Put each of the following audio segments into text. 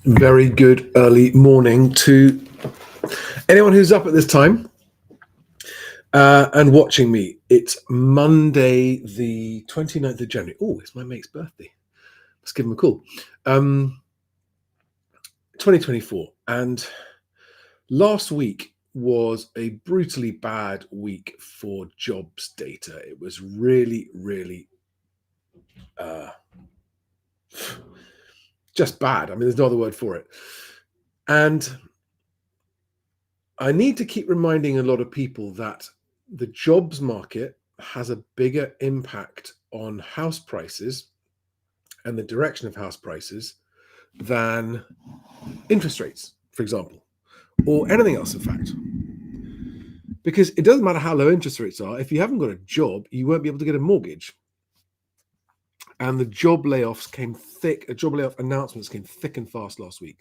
Very good early morning to anyone who's up at this time and watching me. It's Monday, the 29th of January. Oh, it's my mate's birthday. Let's give him a call. 2024. And last week was a brutally bad week for jobs data. It was really, really just bad. I mean, there's no other word for it. And I need to keep reminding a lot of people that the jobs market has a bigger impact on house prices and the direction of house prices than interest rates, for example, or anything else, in fact. Because it doesn't matter how low interest rates are, if you haven't got a job, you won't be able to get a mortgage. And the job layoffs came thick, job layoff announcements came thick and fast last week.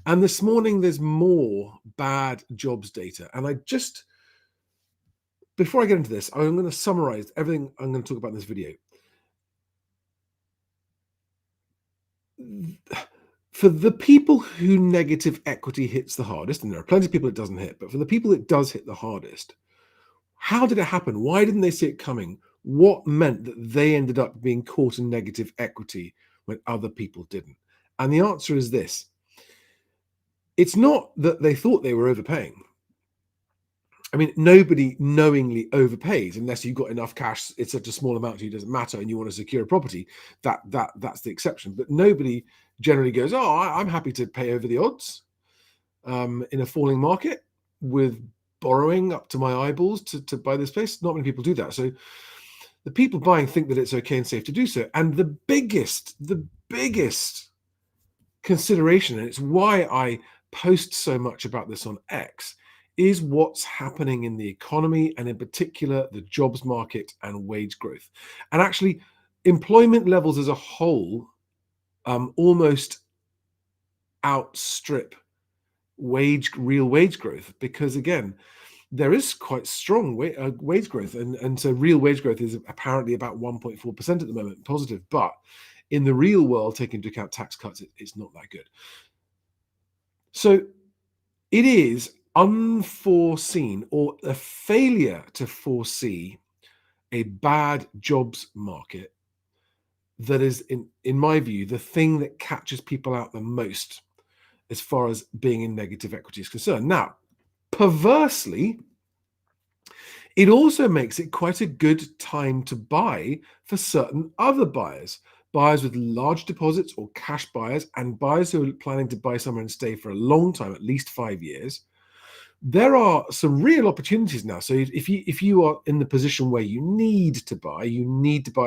And this morning, there's more bad jobs data. And before I get into this, I'm going to summarize everything I'm going to talk about in this video. For the people who negative equity hits the hardest, and there are plenty of people it doesn't hit, but for the people it does hit the hardest, how did it happen? Why didn't they see it coming? What meant that they ended up being caught in negative equity when other people didn't? And the answer is this. It's not that they thought they were overpaying. I mean, nobody knowingly overpays unless you've got enough cash. It's such a small amount to you, it doesn't matter, and you want to secure a property. That's the exception. But nobody generally goes, "Oh, I'm happy to pay over the odds in a falling market with borrowing up to my eyeballs to buy this place." Not many people do that. So the people buying think that it's okay and safe to do so. And the biggest consideration, and it's why I post so much about this on X, is what's happening in the economy, and in particular, the jobs market and wage growth. And actually, employment levels as a whole almost outstrip real wage growth, because again, there is quite strong wage growth. And so real wage growth is apparently about 1.4% at the moment, positive. But in the real world, taking into account tax cuts, it's not that good. So it is unforeseen, or a failure to foresee, a bad jobs market that is, in my view, the thing that catches people out the most as far as being in negative equity is concerned. Now, perversely, it also makes it quite a good time to buy for certain other buyers with large deposits or cash buyers, and buyers who are planning to buy somewhere and stay for a long time, at least 5 years. There are some real opportunities now. So if you are in the position where you need to buy a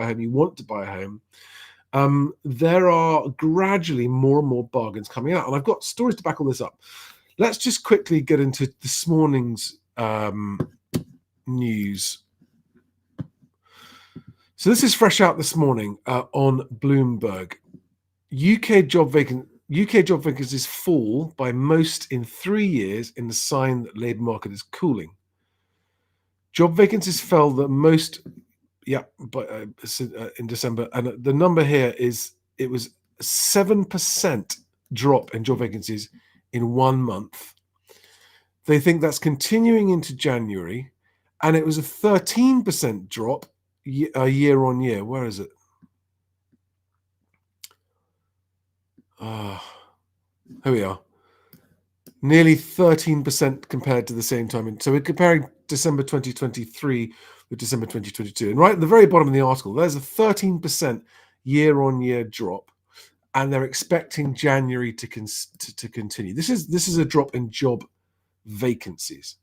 home, you want to buy a home, there are gradually more and more bargains coming out. And I've got stories to back all this up. Let's just quickly get into this morning's news. So this is fresh out this morning on Bloomberg. UK job vacancies fall by most in 3 years, in the sign that labour market is cooling. Job vacancies fell the most, in December, and the number here is it was a 7% drop in job vacancies in 1 month. They think that's continuing into January, and it was a 13% drop year on year. Where is it? Here we are. Nearly 13% compared to the same time. So we're comparing December 2023 with December 2022. And right at the very bottom of the article, there's a 13% year-on-year drop, and they're expecting January to continue. This is a drop in job vacancies.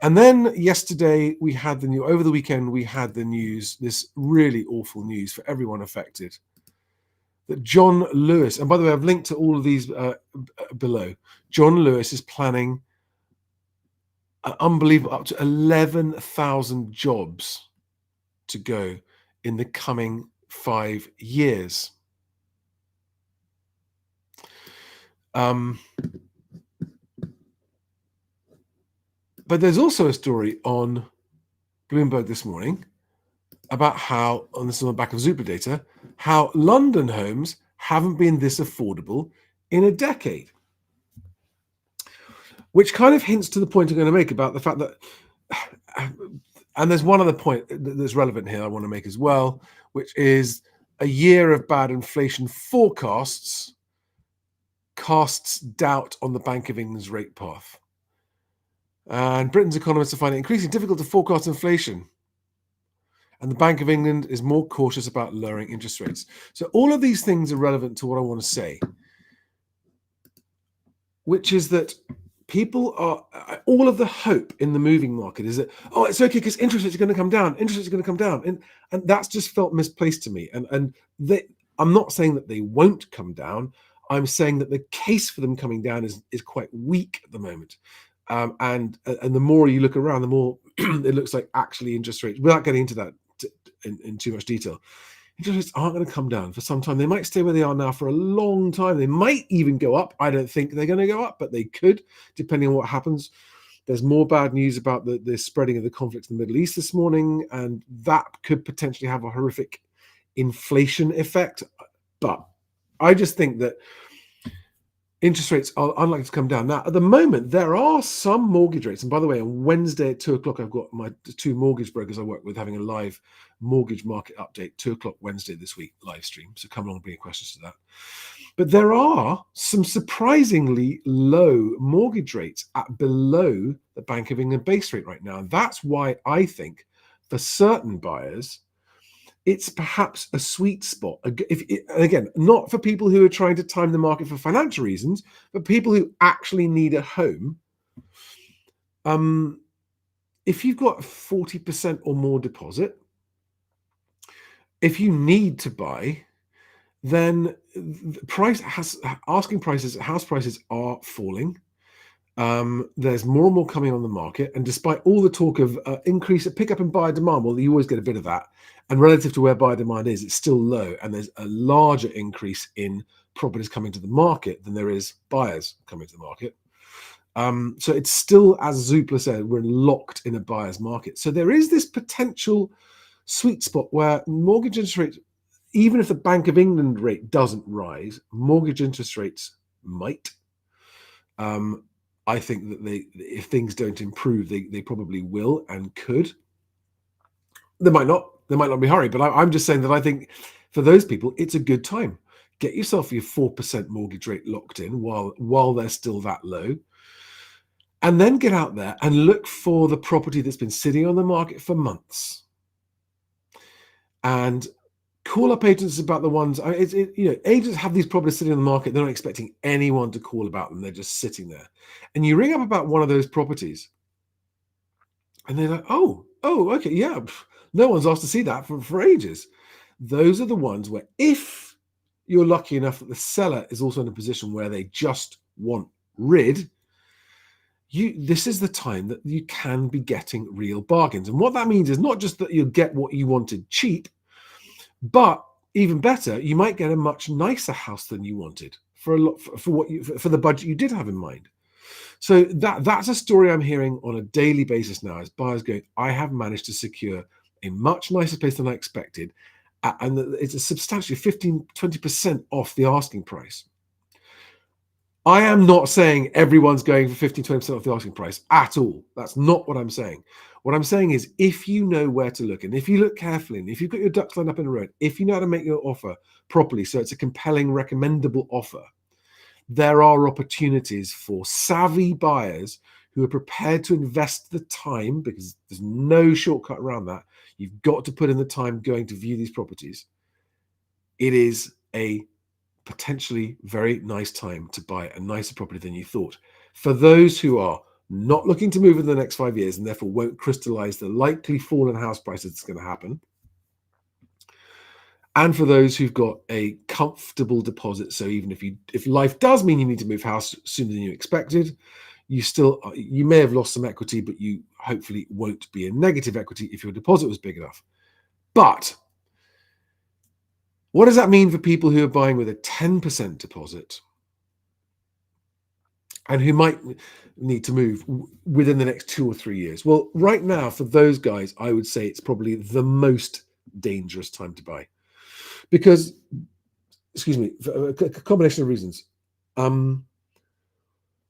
And then yesterday we had over the weekend we had the news, this really awful news for everyone affected, that John Lewis, and by the way, I've linked to all of these below. John Lewis is planning an unbelievable up to 11,000 jobs to go in the coming 5 years. But there's also a story on Bloomberg this morning about how, and this is on the back of Zoopla data, how London homes haven't been this affordable in a decade, which kind of hints to the point I'm going to make about the fact that, and there's one other point that's relevant here I want to make as well, which is a year of bad inflation forecasts casts doubt on the Bank of England's rate path. And Britain's economists are finding it increasingly difficult to forecast inflation. And the Bank of England is more cautious about lowering interest rates. So all of these things are relevant to what I want to say, which is that people are, all of the hope in the moving market is that, oh, it's okay because interest rates are going to come down. Interest rates are going to come down. And that's just felt misplaced to me. And I'm not saying that they won't come down. I'm saying that the case for them coming down is quite weak at the moment. And the more you look around, the more it looks like actually interest rates, without getting into that in too much detail, interest rates aren't going to come down for some time. They might stay where they are now for a long time. They might even go up. I don't think they're going to go up, but they could, depending on what happens. There's more bad news about the spreading of the conflicts in the Middle East this morning, and that could potentially have a horrific inflation effect. But I just think that interest rates are unlikely to come down. Now, at the moment, there are some mortgage rates. And by the way, on Wednesday at 2:00, I've got my two mortgage brokers I work with having a live mortgage market update, 2:00 Wednesday this week, live stream. So come along and bring your questions to that. But there are some surprisingly low mortgage rates at below the Bank of England base rate right now. And that's why I think for certain buyers, it's perhaps a sweet spot. Again, not for people who are trying to time the market for financial reasons, but people who actually need a home. If you've got 40% or more deposit, if you need to buy, then asking prices, house prices are falling. There's more and more coming on the market, and despite all the talk of pickup in buyer demand, well, you always get a bit of that. And relative to where buyer demand is, it's still low, and there's a larger increase in properties coming to the market than there is buyers coming to the market. So it's still, as Zoopla said, we're locked in a buyer's market. So there is this potential sweet spot where mortgage interest rates, even if the Bank of England rate doesn't rise, mortgage interest rates might. I think that if things don't improve, they probably will and could. They might not be hurried, but I'm just saying that I think for those people, it's a good time. Get yourself your 4% mortgage rate locked in while they're still that low. And then get out there and look for the property that's been sitting on the market for months. And call up agents about the ones, agents have these properties sitting on the market. They're not expecting anyone to call about them. They're just sitting there. And you ring up about one of those properties and they're like, oh, okay, yeah. No one's asked to see that for ages. Those are the ones where if you're lucky enough that the seller is also in a position where they just want rid, this is the time that you can be getting real bargains. And what that means is not just that you'll get what you wanted cheap, but even better, you might get a much nicer house than you wanted for the budget you did have in mind. So that's a story I'm hearing on a daily basis now as buyers going, I have managed to secure a much nicer place than I expected. And it's a substantially 15-20% off the asking price. I am not saying everyone's going for 15-20% off the asking price at all. That's not what I'm saying. What I'm saying is if you know where to look, and if you look carefully, and if you've got your ducks lined up in a row, if you know how to make your offer properly so it's a compelling, recommendable offer, there are opportunities for savvy buyers who are prepared to invest the time, because there's no shortcut around that. You've got to put in the time going to view these properties. It is a potentially very nice time to buy a nicer property than you thought. For those who are not looking to move in the next 5 years and therefore won't crystallize the likely fall in house prices that's going to happen, and for those who've got a comfortable deposit, so even if life does mean you need to move house sooner than you expected, you may have lost some equity, but you hopefully won't be in negative equity if your deposit was big enough. But what does that mean for people who are buying with a 10% deposit and who might need to move within the next 2 or 3 years? Well, right now, for those guys, I would say it's probably the most dangerous time to buy. Because, for a combination of reasons. The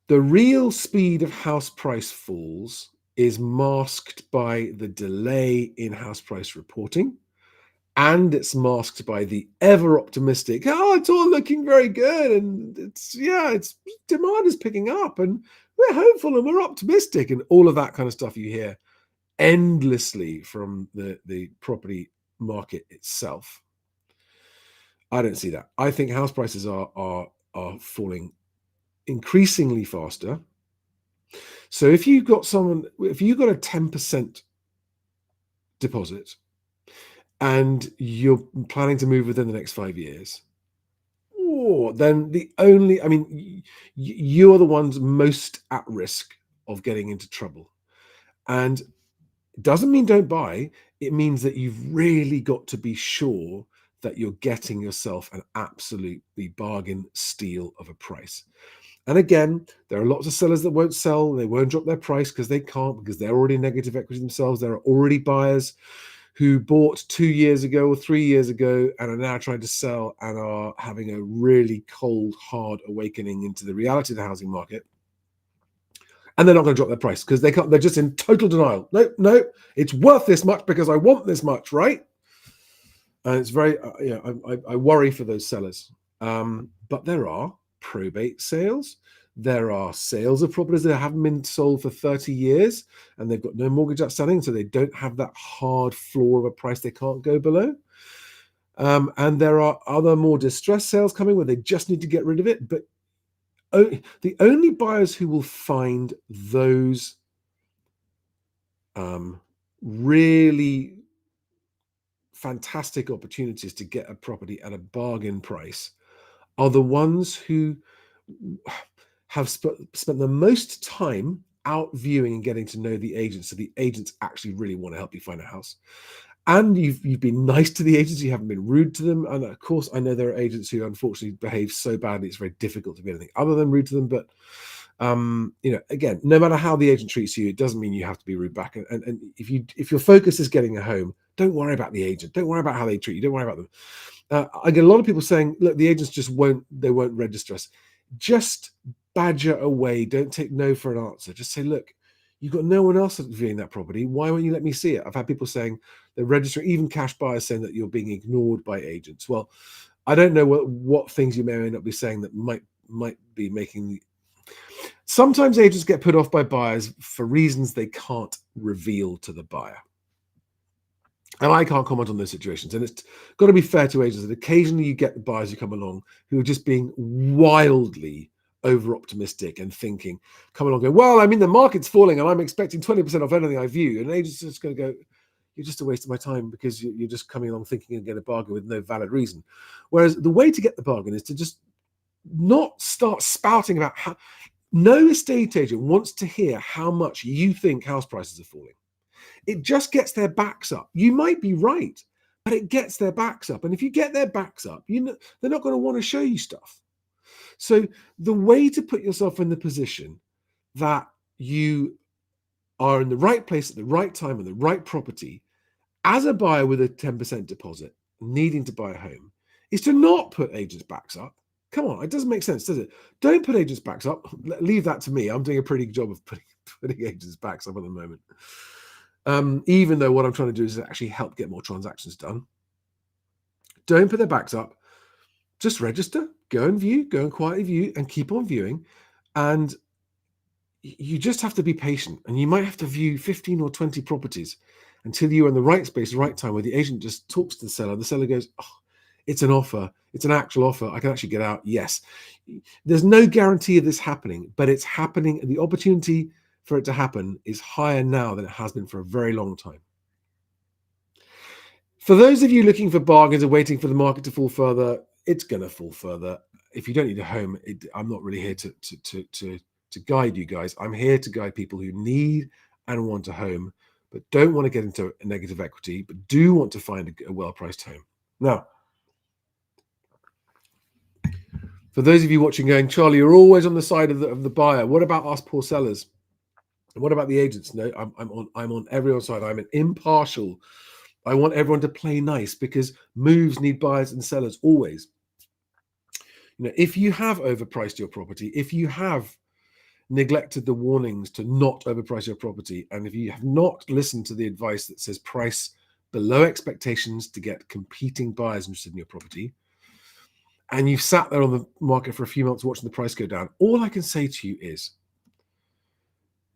real speed of house price falls is masked by the delay in house price reporting, and it's masked by the ever optimistic, oh, it's all looking very good, and it's demand is picking up, and we're hopeful and we're optimistic, and all of that kind of stuff you hear endlessly from the property market itself. I don't see that. I think house prices are falling increasingly faster. So if you've got a 10% deposit and you're planning to move within the next 5 years, then you're the ones most at risk of getting into trouble. And it doesn't mean don't buy. It means that you've really got to be sure that you're getting yourself an absolutely bargain steal of a price. And again, there are lots of sellers that won't sell. They won't drop their price because they can't, because they're already negative equity themselves. There are already buyers who bought 2 years ago or 3 years ago and are now trying to sell and are having a really cold, hard awakening into the reality of the housing market. And they're not going to drop their price because they can't. They're just in total denial. No, it's worth this much because I want this much, right? And it's very, I worry for those sellers. But there are probate sales. There are sales of properties that haven't been sold for 30 years and they've got no mortgage outstanding, so they don't have that hard floor of a price they can't go below. And there are other more distressed sales coming where they just need to get rid of it. But the only buyers who will find those really fantastic opportunities to get a property at a bargain price are the ones who have spent the most time out viewing and getting to know the agents, so the agents actually really want to help you find a house. And you've been nice to the agents, you haven't been rude to them. And of course, I know there are agents who unfortunately behave so badly it's very difficult to be anything other than rude to them. But again, no matter how the agent treats you, it doesn't mean you have to be rude back. And if your focus is getting a home, don't worry about the agent. Don't worry about how they treat you. Don't worry about them. I get a lot of people saying, look, the agents just won't register us. Just badger away. Don't take no for an answer. Just say, look, you've got no one else viewing that property. Why won't you let me see it? I've had people saying they're registering, even cash buyers saying that you're being ignored by agents. Well, I don't know what things you may not be saying that might be making Sometimes agents get put off by buyers for reasons they can't reveal to the buyer. And I can't comment on those situations. And it's got to be fair to agents that occasionally you get the buyers who come along who are just being wildly over optimistic and thinking, come along, go, well, I mean, the market's falling and I'm expecting 20% off anything I view. And agents are just going to go, you're just a waste of my time because you're just coming along thinking you get a bargain with no valid reason. Whereas the way to get the bargain is to just not start spouting about how. No estate agent wants to hear how much you think house prices are falling. It just gets their backs up. You might be right, but it gets their backs up. And if you get their backs up, they're not going to want to show you stuff. So the way to put yourself in the position that you are in the right place at the right time and the right property as a buyer with a 10% deposit needing to buy a home is to not put agents' backs up. Come on, it doesn't make sense, does it? Don't put agents' backs up. Leave that to me. I'm doing a pretty good job of putting agents' backs up at the moment. Even though what I'm trying to do is actually help get more transactions done. Don't put their backs up. Just register, go and view, go and quietly view, and keep on viewing. And you just have to be patient. And you might have to view 15 or 20 properties until you're in the right space, right time, where the agent just talks to the seller. The seller goes, oh, it's an offer. It's an actual offer. I can actually get out. Yes. There's no guarantee of this happening, but it's happening. And the opportunity for it to happen is higher now than it has been for a very long time. For those of you looking for bargains and waiting for the market to fall further, it's going to fall further. If you don't need a home, I'm not really here to guide you guys. I'm here to guide people who need and want a home, but don't want to get into a negative equity, but do want to find a well-priced home. Now, for those of you watching going, Charlie, you're always on the side of the buyer. What about us poor sellers? And what about the agents? No, I'm on everyone's side. I'm an impartial. I want everyone to play nice because moves need buyers and sellers always. If you have overpriced your property, if you have neglected the warnings to not overprice your property, and if you have not listened to the advice that says price below expectations to get competing buyers interested in your property, and you've sat there on the market for a few months watching the price go down, all I can say to you is,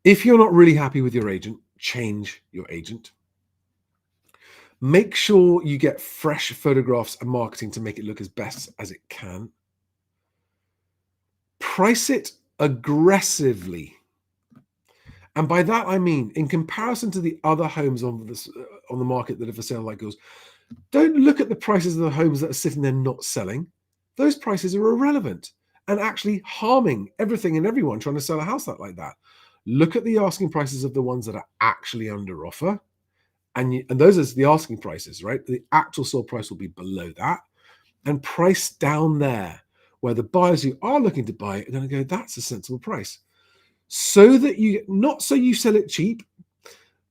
if you're not really happy with your agent, change your agent. Make sure you get fresh photographs and marketing to make it look as best as it can. Price it aggressively. And by that, I mean, in comparison to the other homes on the market that are for sale like yours, don't look at the prices of the homes that are sitting there not selling. Those prices are irrelevant and actually harming everything and everyone trying to sell a house like that. Look at the asking prices of the ones that are actually under offer. And those are the asking prices, right? The actual sold price will be below that. And price down there where the buyers who are looking to buy it are going to go, that's a sensible price. So that you sell it cheap,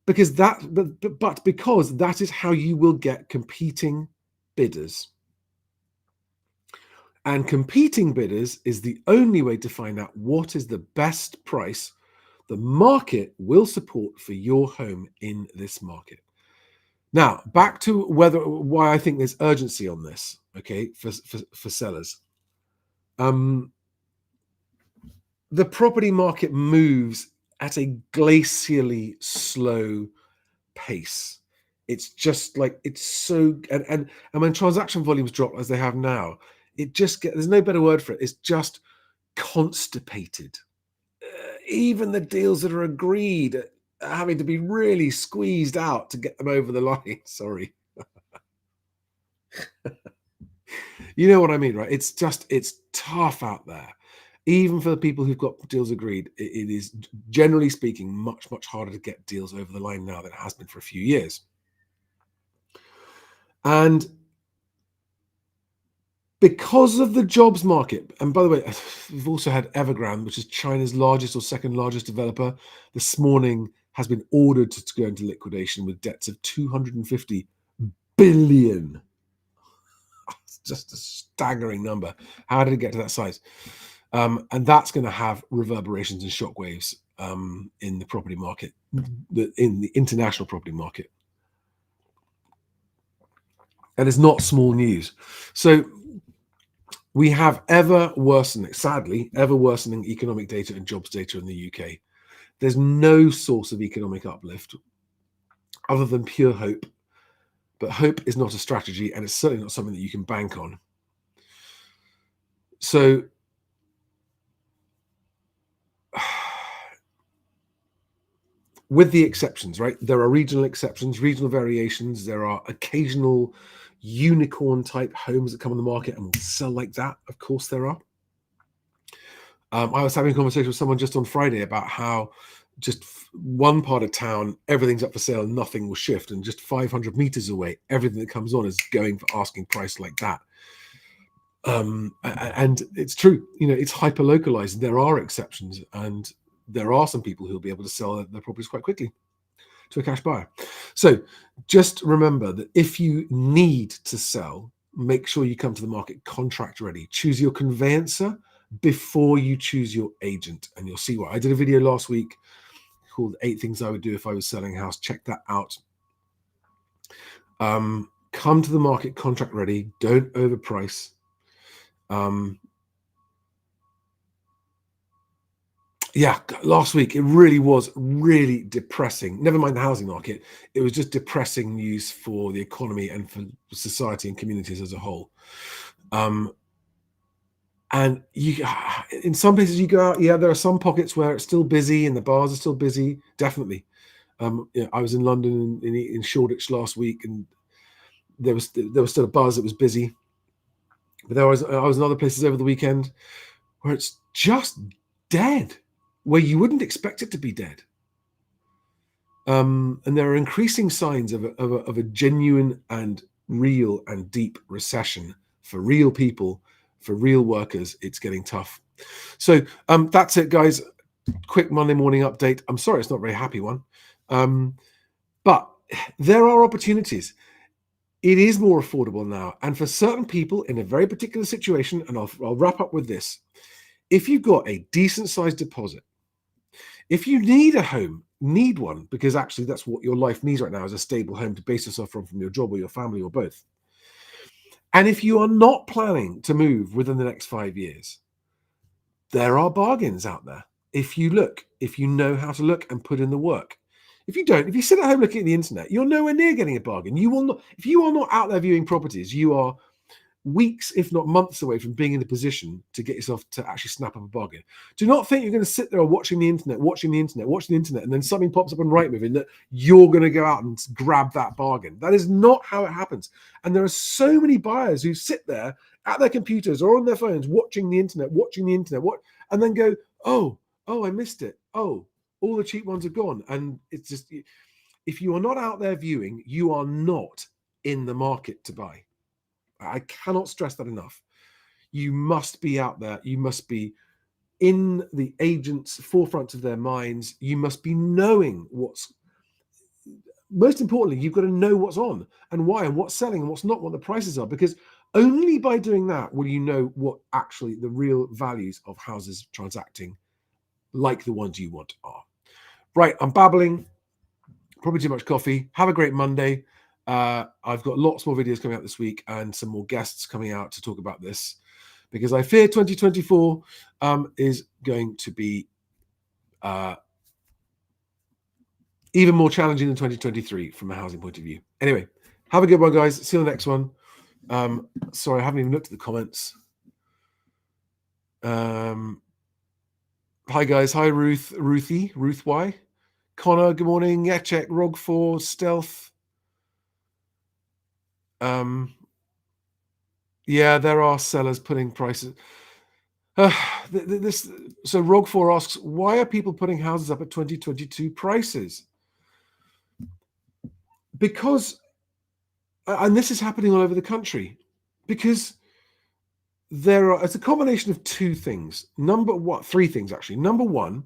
because but because that is how you will get competing bidders. And competing bidders is the only way to find out what is the best price the market will support for your home in this market. Now, back to why I think there's urgency on this, okay, for sellers. The property market moves at a glacially slow pace. It's just like, it's so, and when transaction volumes drop as they have now, there's no better word for it. It's just constipated. Even the deals that are agreed are having to be really squeezed out to get them over the line. Sorry. You know what I mean, right? It's tough out there. Even for the people who've got deals agreed, it is, generally speaking, much, much harder to get deals over the line now than it has been for a few years. And because of the jobs market, and by the way, we've also had Evergrande, which is China's largest or second largest developer, this morning has been ordered to go into liquidation with debts of 250 billion. It's just a staggering number. How did it get to that size? And that's going to have reverberations and shockwaves in the property market, in the international property market. And it's not small news. So we have sadly, ever worsening economic data and jobs data in the UK. There's no source of economic uplift other than pure hope. But hope is not a strategy, and it's certainly not something that you can bank on. So with the exceptions, right? There are regional exceptions, regional variations. There are occasional unicorn type homes that come on the market and will sell like that. Of course there are. I was having a conversation with someone just on Friday about how just one part of town, everything's up for sale, nothing will shift. And just 500 meters away, everything that comes on is going for asking price like that. And it's true, it's hyper localized. There are exceptions, and there are some people who'll be able to sell their properties quite quickly to a cash buyer. So just remember that if you need to sell, make sure you come to the market contract ready. Choose your conveyancer before you choose your agent, and you'll see why. I did a video last week called 8 Things I Would Do If I Was Selling a House. Check that out. Come to the market contract ready. Don't overprice. Last week it really was really depressing. Never mind the housing market, it was just depressing news for the economy and for society and communities as a whole. And in some places you go out, there are some pockets where it's still busy and the bars are still busy, definitely. I was in London in Shoreditch last week, and there was still a buzz. It was busy, but I was in other places over the weekend where it's just dead, where you wouldn't expect it to be dead. And there are increasing signs of a genuine and real and deep recession for real people, for real workers. It's getting tough. So that's it, guys. Quick Monday morning update. I'm sorry it's not a very happy one, but there are opportunities. It is more affordable now. And for certain people in a very particular situation, and I'll wrap up with this. If you've got a decent sized deposit, if you need a home, need one, because actually that's what your life needs right now, is a stable home to base yourself from your job or your family or both. And if you are not planning to move within the next 5 years, there are bargains out there. If you look, if you know how to look and put in the work. If you don't, if you sit at home looking at the internet, you're nowhere near getting a bargain. You will not, if you are not out there viewing properties, you are weeks, if not months away from being in a position to get yourself to actually snap up a bargain. Do not think you're going to sit there watching the internet, and then something pops up on Rightmove and that you're going to go out and grab that bargain. That is not how it happens. And there are so many buyers who sit there at their computers or on their phones watching the internet, and then go, oh, I missed it. Oh, all the cheap ones are gone. And it's just, if you are not out there viewing, you are not in the market to buy. I cannot stress that enough. You must be out there. You must be in the agent's forefront of their minds. You must be knowing what's, most importantly, you've got to know what's on and why and what's selling and what's not, what the prices are, because only by doing that will you know what actually the real values of houses transacting like the ones you want are. Right, I'm babbling. Probably too much coffee. Have a great Monday. I've got lots more videos coming out this week and some more guests coming out to talk about this, because I fear 2024 is going to be even more challenging than 2023 from a housing point of view. Anyway, have a good one, guys. See you on the next one. Sorry, I haven't even looked at the comments. Hi, guys. Hi, Ruth Y. Connor, good morning. Yeah, check. Rog4, Stealth. Yeah, there are sellers putting prices. So Rog4 asks, why are people putting houses up at 2022 prices? Because, and this is happening all over the country, because it's a combination of two things. Three things actually. Number one,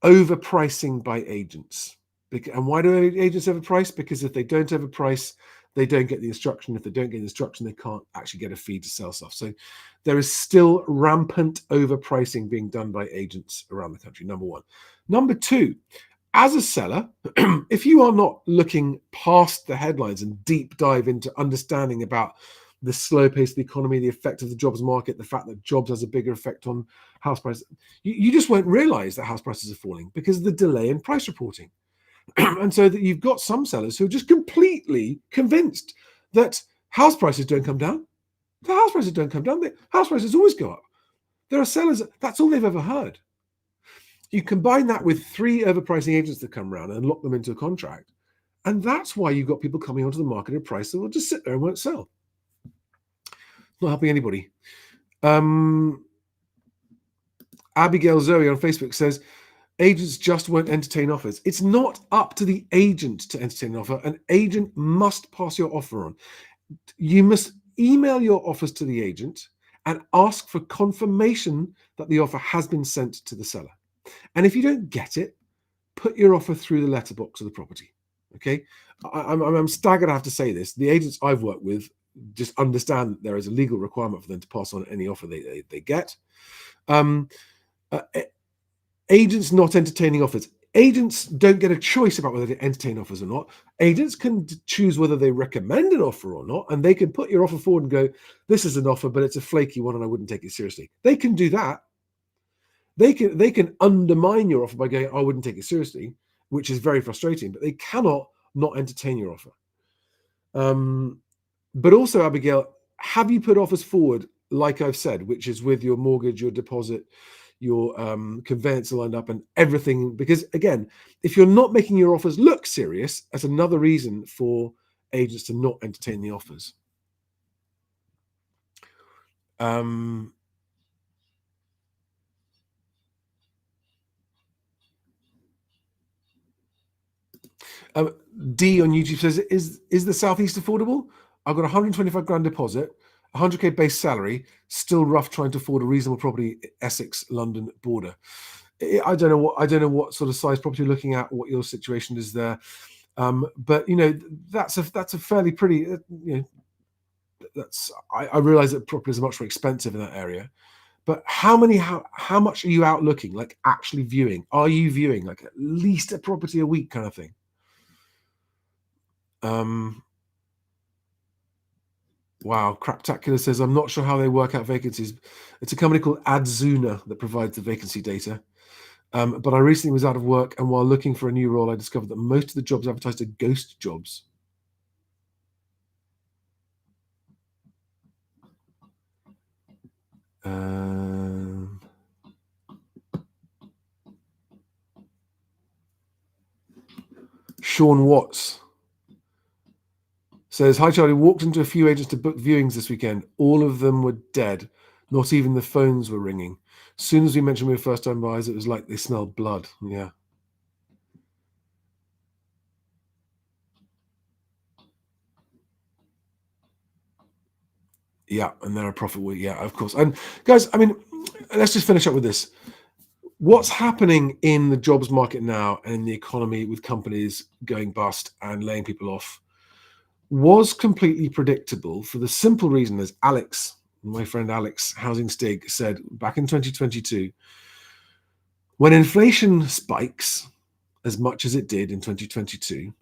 overpricing by agents. And why do agents overprice? Because if they don't overprice, they don't get the instruction. If they don't get the instruction, they can't actually get a fee to sell stuff. So there is still rampant overpricing being done by agents around the country, number one. Number two, as a seller, if you are not looking past the headlines and deep dive into understanding about the slow pace of the economy, the effect of the jobs market, the fact that jobs has a bigger effect on house prices, you just won't realize that house prices are falling because of the delay in price reporting. And so that you've got some sellers who are just completely convinced that house prices don't come down. The house prices don't come down. The house prices always go up. There are sellers, that's all they've ever heard. You combine that with 3 overpricing agents that come around and lock them into a contract. And that's why you've got people coming onto the market at a price that will just sit there and won't sell. Not helping anybody. Abigail Zoe on Facebook says, agents just won't entertain offers. It's not up to the agent to entertain an offer. An agent must pass your offer on. You must email your offers to the agent and ask for confirmation that the offer has been sent to the seller. And if you don't get it, put your offer through the letterbox of the property. Okay, I'm staggered I have to say this. The agents I've worked with just understand that there is a legal requirement for them to pass on any offer they get. Agents not entertaining offers. Agents don't get a choice about whether they entertain offers or not. Agents can choose whether they recommend an offer or not, and they can put your offer forward and go, this is an offer, but it's a flaky one and I wouldn't take it seriously. They can do that. They can undermine your offer by going, I wouldn't take it seriously, which is very frustrating, but they cannot not entertain your offer. But also, Abigail, have you put offers forward, like I've said, which is with your mortgage, your deposit, your conveyancer lined up and everything? Because again, if you're not making your offers look serious, that's another reason for agents to not entertain the offers. D on YouTube says, is the Southeast affordable? I've got 125 grand deposit, 100k base salary, still rough trying to afford a reasonable property, Essex, London border. I don't know what sort of size property you're looking at, what your situation is there. But that's a fairly pretty. I realize that properties are much more expensive in that area. But how much are you out looking, like actually viewing? Are you viewing like at least a property a week kind of thing? Um, wow, Craptacular says I'm not sure how they work out vacancies. It's a company called Adzuna that provides the vacancy data. But I recently was out of work, and while looking for a new role, I discovered that most of the jobs advertised are ghost jobs. Um, Sean Watts says, "Hi Charlie, walked into a few agents to book viewings this weekend. All of them were dead. Not even the phones were ringing. As soon as we mentioned we were first-time buyers, it was like they smelled blood." Yeah. Yeah, and they're a profit. Yeah, of course. And guys, I mean, let's just finish up with this. What's happening in the jobs market now and in the economy with companies going bust and laying people off was completely predictable for the simple reason, as Alex, my friend Alex Housing Stig, said back in 2022, when inflation spikes as much as it did in 2022,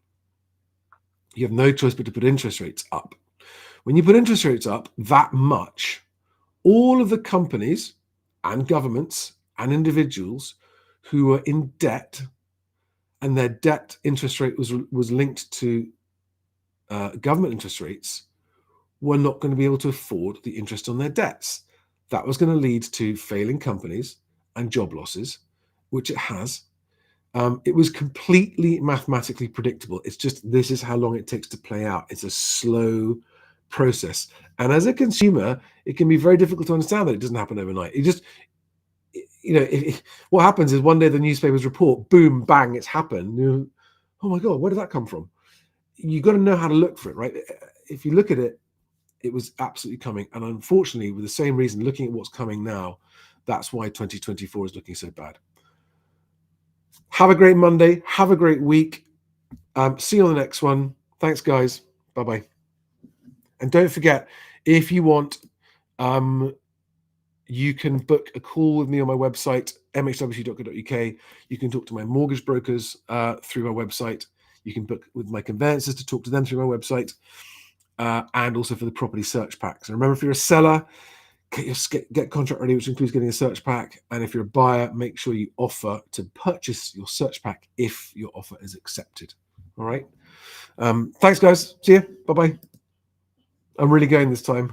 you have no choice but to put interest rates up. When you put interest rates up that much, all of the companies and governments and individuals who were in debt and their debt interest rate was linked to government interest rates were not going to be able to afford the interest on their debts. That was going to lead to failing companies and job losses, which it has. It was completely mathematically predictable. It's just this is how long it takes to play out. It's a slow process. And as a consumer, it can be very difficult to understand that it doesn't happen overnight. It just, what happens is one day the newspapers report, boom, bang, it's happened. Oh my God, where did that come from? You got to know how to look for it, right? If you look at it, it was absolutely coming. And unfortunately, with the same reason, looking at what's coming now, that's why 2024 is looking so bad. Have a great Monday. Have a great week. See you on the next one. Thanks, guys. Bye-bye. And don't forget, if you want, you can book a call with me on my website, mhwc.co.uk. You can talk to my mortgage brokers through my website. You can book with my conveyancers to talk to them through my website. And also for the property search packs. And remember, if you're a seller, get contract ready, which includes getting a search pack. And if you're a buyer, make sure you offer to purchase your search pack if your offer is accepted. All right. Thanks, guys. See you. Bye-bye. I'm really going this time.